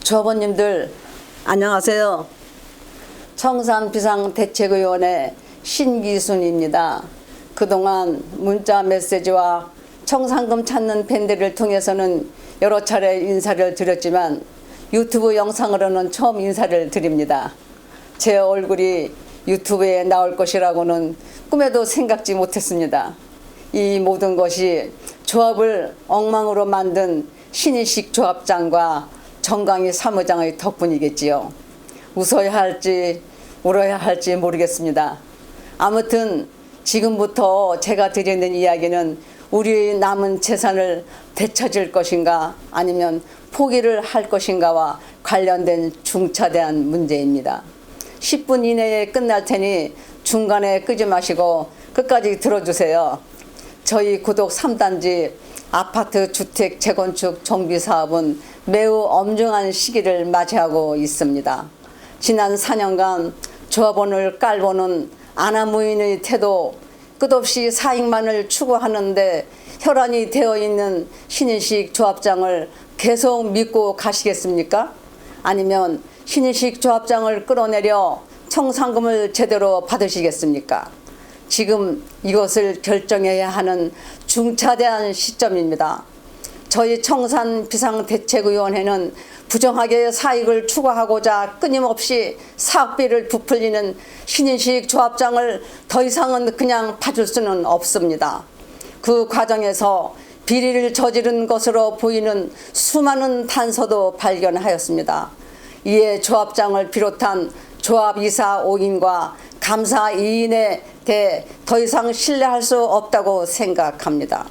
조합원님들 안녕하세요. 청산비상대책위원회 신기순입니다. 그동안 문자 메시지와 청산금 찾는 밴드를 통해서는 여러 차례 인사를 드렸지만 유튜브 영상으로는 처음 인사를 드립니다. 제 얼굴이 유튜브에 나올 것이라고는 꿈에도 생각지 못했습니다. 이 모든 것이 조합을 엉망으로 만든 신인식 조합장과 정강희 사무장의 덕분이겠지요. 웃어야 할지 울어야 할지 모르겠습니다. 아무튼 지금부터 제가 드리는 이야기는 우리의 남은 재산을 되찾을 것인가 아니면 포기를 할 것인가와 관련된 중차대한 문제입니다. 10분 이내에 끝날 테니 중간에 끄지 마시고 끝까지 들어주세요. 저희 구독 3단지 아파트 주택 재건축 정비 사업은 매우 엄중한 시기를 맞이하고 있습니다. 지난 4년간 조합원을 깔보는 아나무인의 태도, 끝없이 사익만을 추구하는데 혈안이 되어 있는 신인식 조합장을 계속 믿고 가시겠습니까? 아니면 신인식 조합장을 끌어내려 청산금을 제대로 받으시겠습니까? 지금 이것을 결정해야 하는 중차대한 시점입니다. 저희 청산비상대책위원회는 부정하게 사익을 추구하고자 끊임없이 사업비를 부풀리는 신인식 조합장을 더 이상은 그냥 봐줄 수는 없습니다. 그 과정에서 비리를 저지른 것으로 보이는 수많은 단서도 발견하였습니다. 이에 조합장을 비롯한 조합이사 5인과 감사 2인에 대해 더 이상 신뢰할 수 없다고 생각합니다.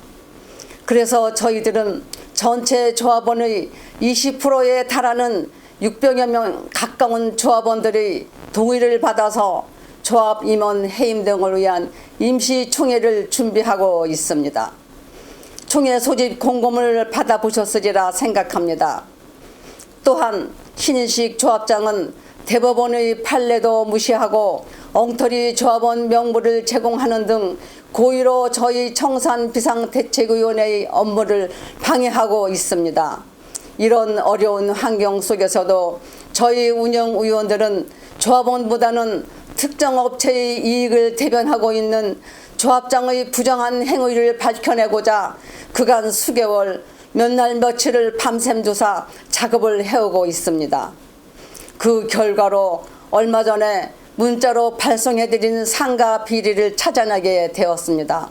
그래서 저희들은 전체 조합원의 20%에 달하는 600여 명 가까운 조합원들의 동의를 받아서 조합 임원 해임 등을 위한 임시총회를 준비하고 있습니다. 총회 소집 공고문을 받아보셨으리라 생각합니다. 또한 신인식 조합장은 대법원의 판례도 무시하고 엉터리 조합원 명부를 제공하는 등 고의로 저희 청산비상대책위원회의 업무를 방해하고 있습니다. 이런 어려운 환경 속에서도 저희 운영위원들은 조합원보다는 특정 업체의 이익을 대변하고 있는 조합장의 부정한 행위를 밝혀내고자 그간 수개월 몇 날 며칠을 밤샘 조사 작업을 해오고 있습니다. 그 결과로 얼마 전에 문자로 발송해드린 상가 비리를 찾아내게 되었습니다.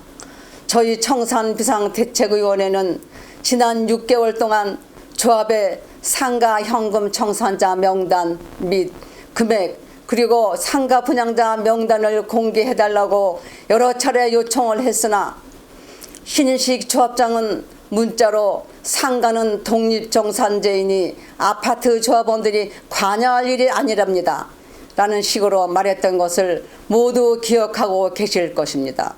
저희 청산비상대책위원회는 지난 6개월 동안 조합의 상가 현금 청산자 명단 및 금액 그리고 상가 분양자 명단을 공개해달라고 여러 차례 요청을 했으나 신인식 조합장은 문자로 상가는 독립정산제이니 아파트 조합원들이 관여할 일이 아니랍니다. 라는 식으로 말했던 것을 모두 기억하고 계실 것입니다.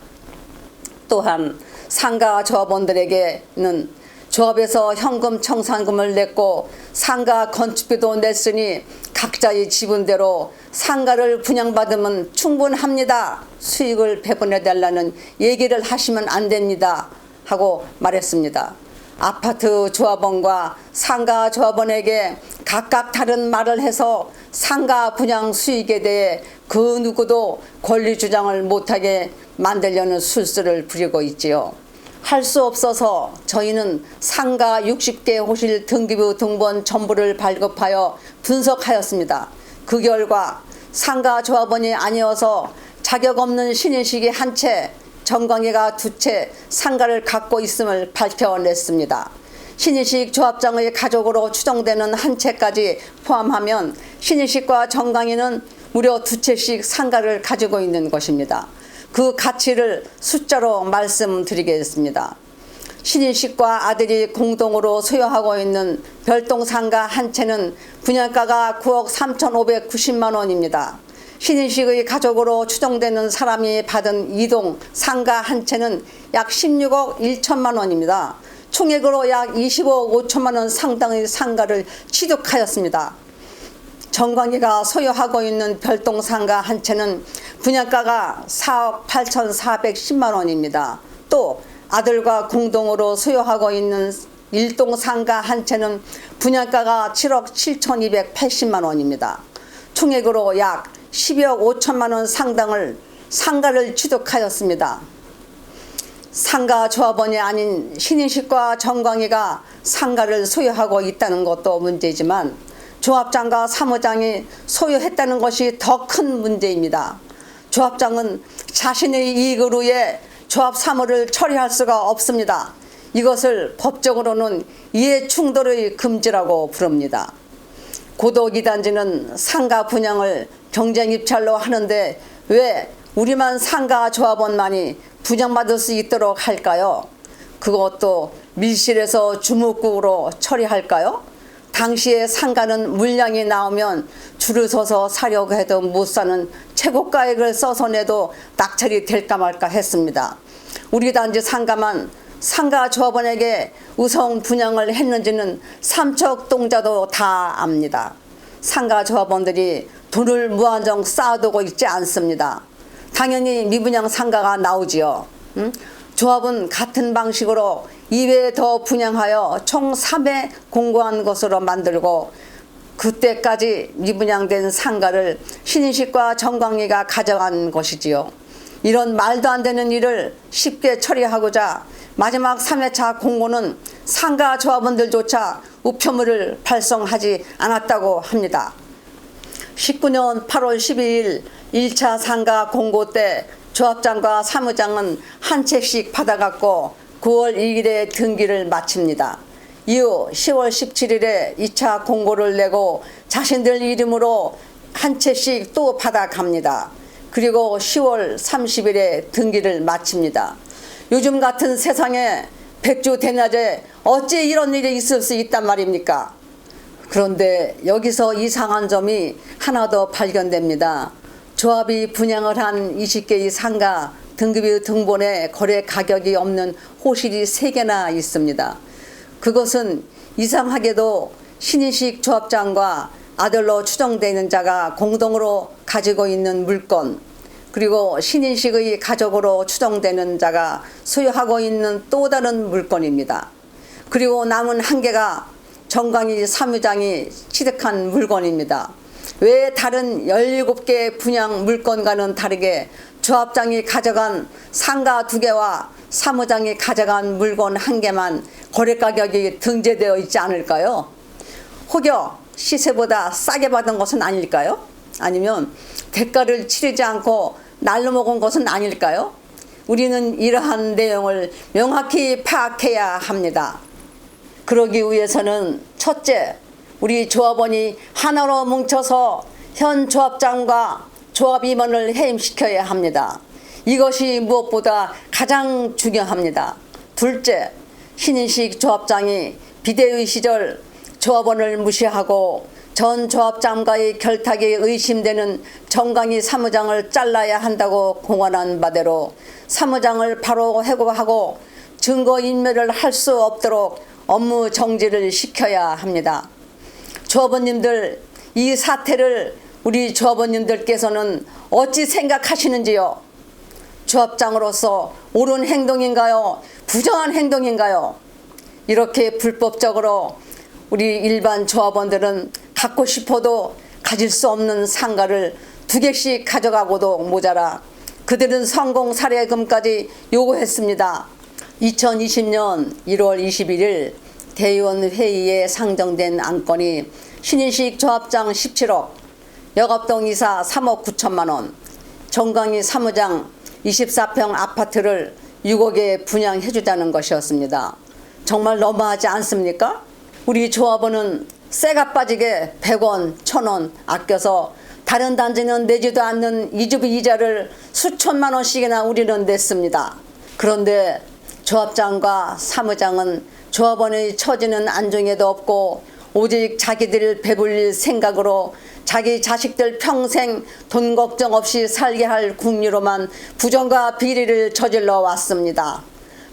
또한 상가 조합원들에게는 조합에서 현금 청산금을 냈고 상가 건축비도 냈으니 각자의 지분대로 상가를 분양받으면 충분합니다. 수익을 배분해달라는 얘기를 하시면 안 됩니다. 하고 말했습니다. 아파트 조합원과 상가 조합원에게 각각 다른 말을 해서 상가 분양 수익에 대해 그 누구도 권리 주장을 못하게 만들려는 술수를 부리고 있지요. 할 수 없어서 저희는 상가 60개 호실 등기부 등본 전부를 발급하여 분석하였습니다. 그 결과 상가 조합원이 아니어서 자격 없는 신인식이 한 채, 정강희가 2채 상가를 갖고 있음을 밝혀냈습니다. 신인식 조합장의 가족으로 추정되는 한 채까지 포함하면 신인식과 정강희는 무려 2채씩 상가를 가지고 있는 것입니다. 그 가치를 숫자로 말씀드리겠습니다. 신인식과 아들이 공동으로 소유하고 있는 별동상가 한 채는 분양가가 9억 3,590만 원입니다. 신인식의 가족으로 추정되는 사람이 받은 2동 상가 한 채는 약 16억 1천만 원입니다. 총액으로 약 20억 5천만 원 상당의 상가를 취득하였습니다. 정광희가 소유하고 있는 별동상가 한 채는 분양가가 4억 8,410만 원입니다. 또 아들과 공동으로 소유하고 있는 일동 상가 한 채는 분양가가 7억 7,280만 원입니다. 총액으로 약 12억 5천만 원 상당을 상가를 취득하였습니다. 상가 조합원이 아닌 신인식과 정광희가 상가를 소유하고 있다는 것도 문제지만 조합장과 사무장이 소유했다는 것이 더 큰 문제입니다. 조합장은 자신의 이익을 위해 조합 사무를 처리할 수가 없습니다. 이것을 법적으로는 이해충돌의 금지라고 부릅니다. 고도이단지는 상가 분양을 경쟁 입찰로 하는데 왜 우리만 상가 조합원만이 분양받을 수 있도록 할까요? 그것도 밀실에서 주묵국으로 처리할까요? 당시에 상가는 물량이 나오면 줄을 서서 사려고 해도 못 사는 최고가액을 써서 내도 낙찰이 될까 말까 했습니다. 우리 단지 상가만 상가 조합원에게 우선 분양을 했는지는 삼척동자도 다 압니다. 상가 조합원들이 돈을 무한정 쌓아두고 있지 않습니다. 당연히 미분양 상가가 나오지요. 조합은 같은 방식으로 2회 더 분양하여 총 3회 공고한 것으로 만들고 그때까지 미분양된 상가를 신인식과 정광희가 가져간 것이지요. 이런 말도 안 되는 일을 쉽게 처리하고자 마지막 3회차 공고는 상가 조합원들조차 우편물을 발송하지 않았다고 합니다. 19년 8월 12일 1차 상가 공고 때 조합장과 사무장은 한 채씩 받아갔고 9월 2일에 등기를 마칩니다. 이후 10월 17일에 2차 공고를 내고 자신들 이름으로 한 채씩 또 받아갑니다. 그리고 10월 30일에 등기를 마칩니다. 요즘 같은 세상에 백주 대낮에 어찌 이런 일이 있을 수 있단 말입니까? 그런데 여기서 이상한 점이 하나 더 발견됩니다. 조합이 분양을 한 20개의 상가 등급의 등본에 거래 가격이 없는 호실이 3개나 있습니다. 그것은 이상하게도 신인식 조합장과 아들로 추정되는 자가 공동으로 가지고 있는 물건, 그리고 신인식의 가족으로 추정되는 자가 소유하고 있는 또 다른 물건입니다. 그리고 남은 한 개가 정광희 사무장이 취득한 물건입니다. 왜 다른 17개 분양 물건과는 다르게 조합장이 가져간 상가 2개와 사무장이 가져간 물건 1개만 거래가격이 등재되어 있지 않을까요? 혹여 시세보다 싸게 받은 것은 아닐까요? 아니면 대가를 치르지 않고 날로 먹은 것은 아닐까요? 우리는 이러한 내용을 명확히 파악해야 합니다. 그러기 위해서는 첫째, 우리 조합원이 하나로 뭉쳐서 현 조합장과 조합임원을 해임시켜야 합니다. 이것이 무엇보다 가장 중요합니다. 둘째, 신인식 조합장이 비대위 시절 조합원을 무시하고 전 조합장과의 결탁이 의심되는 정광희 사무장을 잘라야 한다고 공언한 바대로 사무장을 바로 해고하고 증거인멸을 할 수 없도록 업무 정지를 시켜야 합니다. 조합원님들, 이 사태를 우리 조합원님들께서는 어찌 생각하시는지요? 조합장으로서 옳은 행동인가요? 부정한 행동인가요? 이렇게 불법적으로 우리 일반 조합원들은 갖고 싶어도 가질 수 없는 상가를 2개씩 가져가고도 모자라 그들은 성공 사례금까지 요구했습니다. 2020년 1월 21일 대의원 회의에 상정된 안건이 신인식 조합장 17억, 여갑동 이사 3억 9천만 원, 정광희 사무장 24평 아파트를 6억에 분양해주자는 것이었습니다. 정말 너무하지 않습니까? 우리 조합원은 쇠가 빠지게 100원, 1000원 아껴서 다른 단지는 내지도 않는 이주비 이자를 수천만 원씩이나 우리는 냈습니다. 그런데 조합장과 사무장은 조합원의 처지는 안중에도 없고 오직 자기들 배불릴 생각으로 자기 자식들 평생 돈 걱정 없이 살게 할 궁리로만 부정과 비리를 저질러 왔습니다.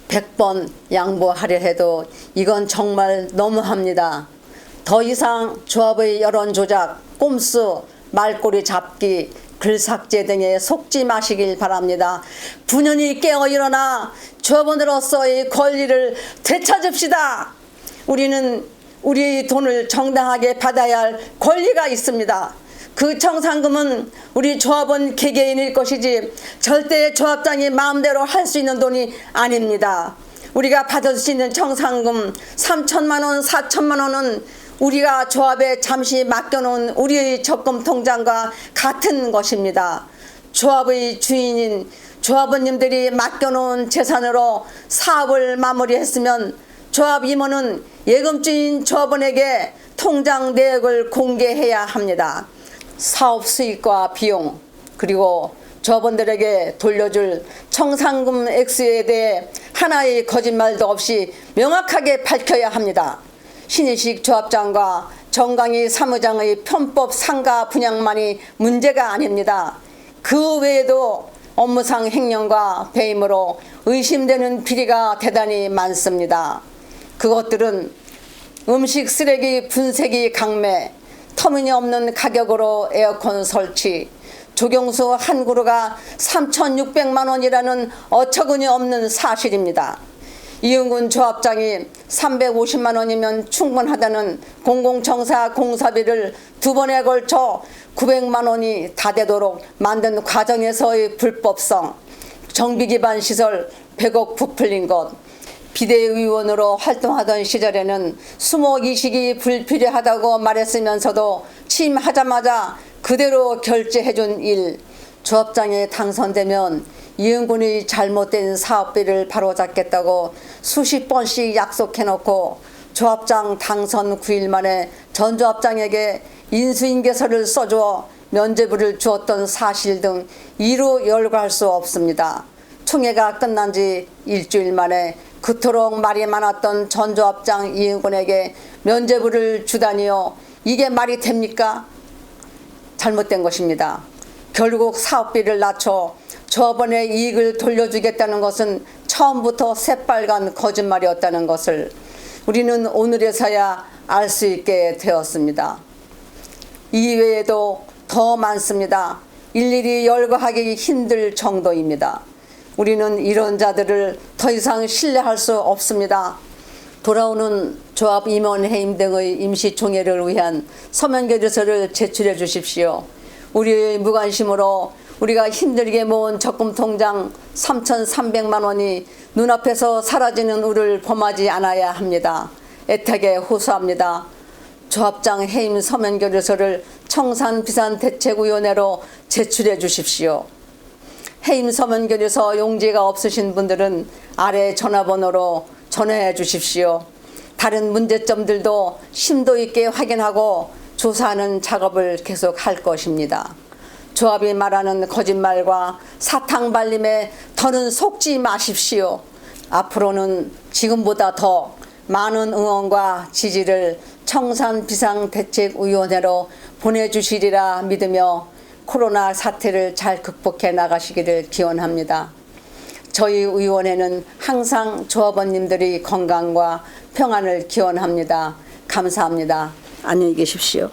100번 양보하려 해도 이건 정말 너무합니다. 더 이상 조합의 여론 조작, 꼼수, 말꼬리 잡기, 글삭제 등에 속지 마시길 바랍니다. 분연히 깨어 일어나 조합원으로서의 권리를 되찾읍시다. 우리는 우리 돈을 정당하게 받아야 할 권리가 있습니다. 그 청산금은 우리 조합원 개개인일 것이지 절대 조합장이 마음대로 할 수 있는 돈이 아닙니다. 우리가 받을 수 있는 청산금 3천만 원, 4천만 원은 우리가 조합에 잠시 맡겨놓은 우리의 적금 통장과 같은 것입니다. 조합의 주인인 조합원님들이 맡겨놓은 재산으로 사업을 마무리했으면 조합 임원은 예금주인 조합원에게 통장 내역을 공개해야 합니다. 사업 수익과 비용 그리고 조합원들에게 돌려줄 청산금 액수에 대해 하나의 거짓말도 없이 명확하게 밝혀야 합니다. 신의식 조합장과 정강희 사무장의 편법 상가 분양만이 문제가 아닙니다. 그 외에도 업무상 횡령과 배임으로 의심되는 비리가 대단히 많습니다. 그것들은 음식 쓰레기 분쇄기 강매, 터무니없는 가격으로 에어컨 설치, 조경수 한 그루가 3,600만 원이라는 어처구니 없는 사실입니다. 이은근 조합장이 350만 원이면 충분하다는 공공청사 공사비를 2번에 걸쳐 900만 원이 다 되도록 만든 과정에서의 불법성, 정비기반 시설 100억 부풀린 것, 비대위원으로 활동하던 시절에는 수목이식이 불필요하다고 말했으면서도 취임하자마자 그대로 결제해준 일, 조합장에 당선되면 이은군의 잘못된 사업비를 바로잡겠다고 수십 번씩 약속해놓고 조합장 당선 9일 만에 전 조합장에게 인수인계서를 써주어 면죄부를 주었던 사실 등 이루 열거할 수 없습니다. 총회가 끝난 지 일주일 만에 그토록 말이 많았던 전 조합장 이은군에게 면죄부를 주다니요. 이게 말이 됩니까? 잘못된 것입니다. 결국 사업비를 낮춰 조합원의 이익을 돌려주겠다는 것은 처음부터 새빨간 거짓말이었다는 것을 우리는 오늘에서야 알 수 있게 되었습니다. 이외에도 더 많습니다. 일일이 열거하기 힘들 정도입니다. 우리는 이런 자들을 더 이상 신뢰할 수 없습니다. 돌아오는 조합 임원 해임 등의 임시총회를 위한 서면결의서를 제출해 주십시오. 우리의 무관심으로 우리가 힘들게 모은 적금 통장 3,300만 원이 눈앞에서 사라지는 우를 범하지 않아야 합니다. 애타게 호소합니다. 조합장 해임 서면결의서를 청산비산대책위원회로 제출해 주십시오. 해임 서면결의서 용지가 없으신 분들은 아래 전화번호로 전화해 주십시오. 다른 문제점들도 심도 있게 확인하고 조사하는 작업을 계속 할 것입니다. 조합이 말하는 거짓말과 사탕 발림에 더는 속지 마십시오. 앞으로는 지금보다 더 많은 응원과 지지를 청산비상대책위원회로 보내주시리라 믿으며 코로나 사태를 잘 극복해 나가시기를 기원합니다. 저희 의원회는 항상 조합원님들의 건강과 평안을 기원합니다. 감사합니다. 안녕히 계십시오.